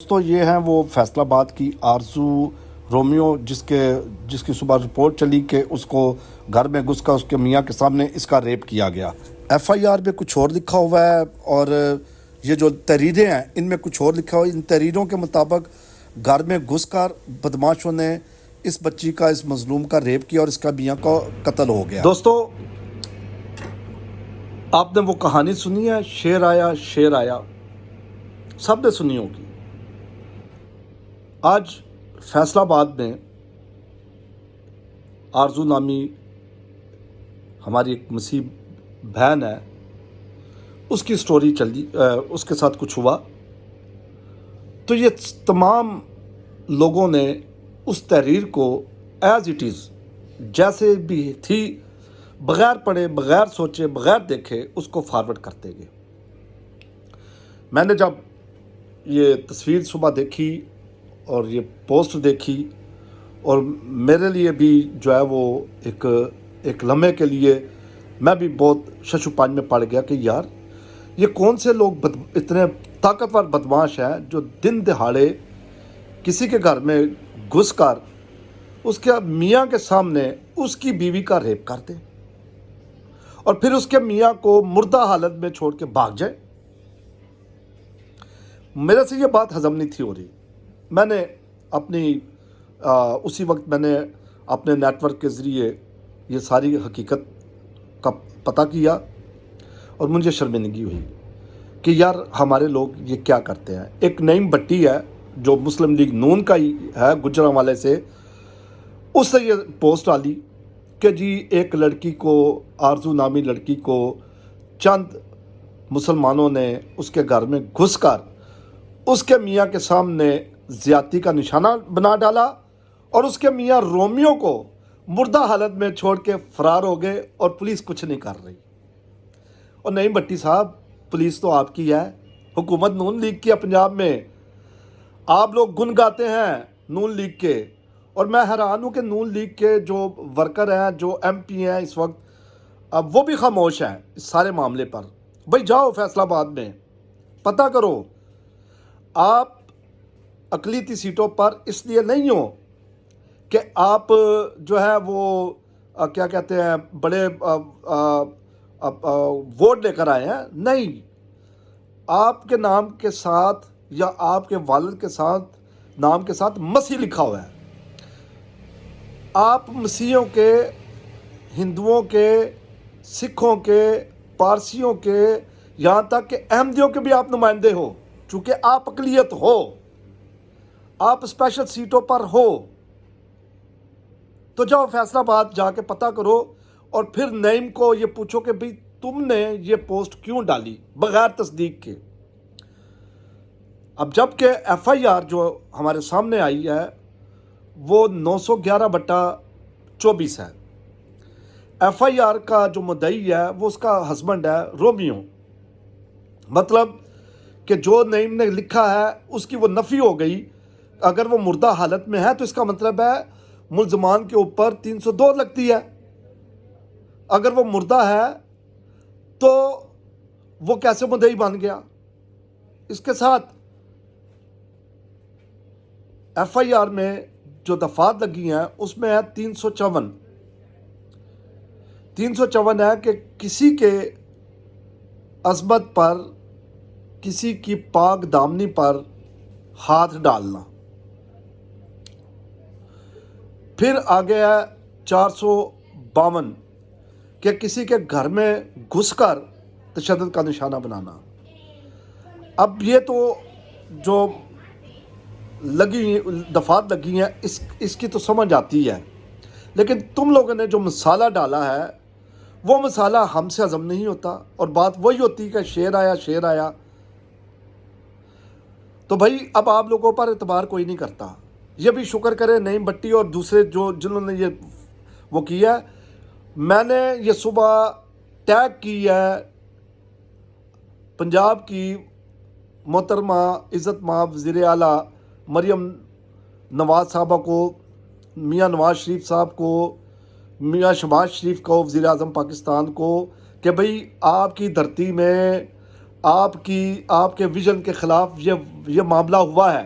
دوستو یہ ہیں وہ فیصل آباد کی آرزو رومیو جس کی صبح رپورٹ چلی کہ اس کو گھر میں گھس کر اس کے میاں کے سامنے اس کا ریپ کیا گیا۔ ایف آئی آر میں کچھ اور لکھا ہوا ہے اور یہ جو تحریریں ہیں ان میں کچھ اور لکھا ہوا ہے۔ ان تحریروں کے مطابق گھر میں گھس کر بدماشوں نے اس بچی کا، اس مظلوم کا ریپ کیا اور اس کا میاں کا قتل ہو گیا۔ دوستو آپ نے وہ کہانی سنی ہے شیر آیا، سب نے سنی ہوگی۔ آج فیصل آباد میں آرزو نامی ہماری ایک مسیح بہن ہے، اس کی سٹوری چلی، اس کے ساتھ کچھ ہوا تو یہ تمام لوگوں نے اس تحریر کو ایز اٹ از جیسے بھی تھی بغیر پڑھے، بغیر سوچے، بغیر دیکھے اس کو فارورڈ کرتے گئے۔ میں نے جب یہ تصویر صبح دیکھی اور یہ پوسٹ دیکھی اور میرے لیے بھی جو ہے وہ ایک لمحے کے لیے میں بھی بہت ششو پانج میں پڑ گیا کہ یار یہ کون سے لوگ اتنے طاقتور بدماش ہیں جو دن دہاڑے کسی کے گھر میں گھس کر اس کے میاں کے سامنے اس کی بیوی کا ریپ کر دیں اور پھر اس کے میاں کو مردہ حالت میں چھوڑ کے بھاگ جائے۔ میرے سے یہ بات ہضم نہیں تھی ہو رہی۔ میں نے اسی وقت میں نے اپنے نیٹ ورک کے ذریعے یہ ساری حقیقت کا پتہ کیا اور مجھے شرمندگی ہوئی کہ یار ہمارے لوگ یہ کیا کرتے ہیں۔ ایک نعیم بٹی ہے جو مسلم لیگ نون کا ہی ہے گجرانوالے سے، اس نے یہ پوسٹ ڈالی کہ جی ایک لڑکی کو، آرزو نامی لڑکی کو چند مسلمانوں نے اس کے گھر میں گھس کر اس کے میاں کے سامنے زیادتی کا نشانہ بنا ڈالا اور اس کے میاں رومیو کو مردہ حالت میں چھوڑ کے فرار ہو گئے اور پولیس کچھ نہیں کر رہی۔ اور نعیم بٹی صاحب پولیس تو آپ کی ہے، حکومت نون لیگ کی ہے پنجاب میں، آپ لوگ گن گاتے ہیں نون لیگ کے، اور میں حیران ہوں کہ نون لیگ کے جو ورکر ہیں، جو ایم پی ہیں اس وقت، اب وہ بھی خاموش ہیں اس سارے معاملے پر۔ بھائی جاؤ فیصل آباد میں پتہ کرو۔ آپ اقلیتی سیٹوں پر اس لیے نہیں ہو کہ آپ جو ہے وہ کیا کہتے ہیں بڑے ووٹ لے کر آئے ہیں، نہیں، آپ کے نام کے ساتھ یا آپ کے والد کے ساتھ نام کے ساتھ مسیح لکھا ہوا ہے۔ آپ مسیحیوں کے، ہندوؤں کے، سکھوں کے، پارسیوں کے، یہاں تک کہ احمدیوں کے بھی آپ نمائندے ہو، چونکہ آپ اقلیت ہو، آپ اسپیشل سیٹوں پر ہو، تو جاؤ فیصل آباد جا کے پتہ کرو اور پھر نعیم کو یہ پوچھو کہ بھئی تم نے یہ پوسٹ کیوں ڈالی بغیر تصدیق کے۔ اب جب کہ ایف آئی آر جو ہمارے سامنے آئی ہے وہ 911/24 ہے۔ ایف آئی آر کا جو مدعی ہے وہ اس کا ہسبینڈ ہے رومیو، مطلب کہ جو نعیم نے لکھا ہے اس کی وہ نفی ہو گئی۔ اگر وہ مردہ حالت میں ہے تو اس کا مطلب ہے ملزمان کے اوپر 302 لگتی ہے۔ اگر وہ مردہ ہے تو وہ کیسے مدعی بن گیا؟ اس کے ساتھ ایف آئی آر میں جو دفعات لگی ہیں اس میں ہے 354 ہے کہ کسی کے عصمت پر، کسی کی پاک دامنی پر ہاتھ ڈالنا۔ پھر آگے ہے 452 کہ کسی کے گھر میں گھس کر تشدد کا نشانہ بنانا۔ اب یہ تو جو دفعات لگی ہیں اس کی تو سمجھ آتی ہے، لیکن تم لوگوں نے جو مسالہ ڈالا ہے وہ مسالہ ہم سے ہضم نہیں ہوتا، اور بات وہی ہوتی کہ شیر آیا۔ تو بھائی اب آپ لوگوں پر اعتبار کوئی نہیں کرتا۔ یہ بھی شکر کرے نعیم بٹی اور دوسرے جنہوں نے یہ وہ کیا ہے۔ میں نے یہ صبح ٹیگ کی ہے پنجاب کی محترمہ عزت مآب وزیر اعلیٰ مریم نواز صاحبہ کو، میاں نواز شریف صاحب کو، میاں شہباز شریف کو، وزیر اعظم پاکستان کو، کہ بھئی آپ کی دھرتی میں آپ کے ویژن کے خلاف یہ معاملہ ہوا ہے۔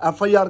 FIR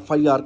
FIR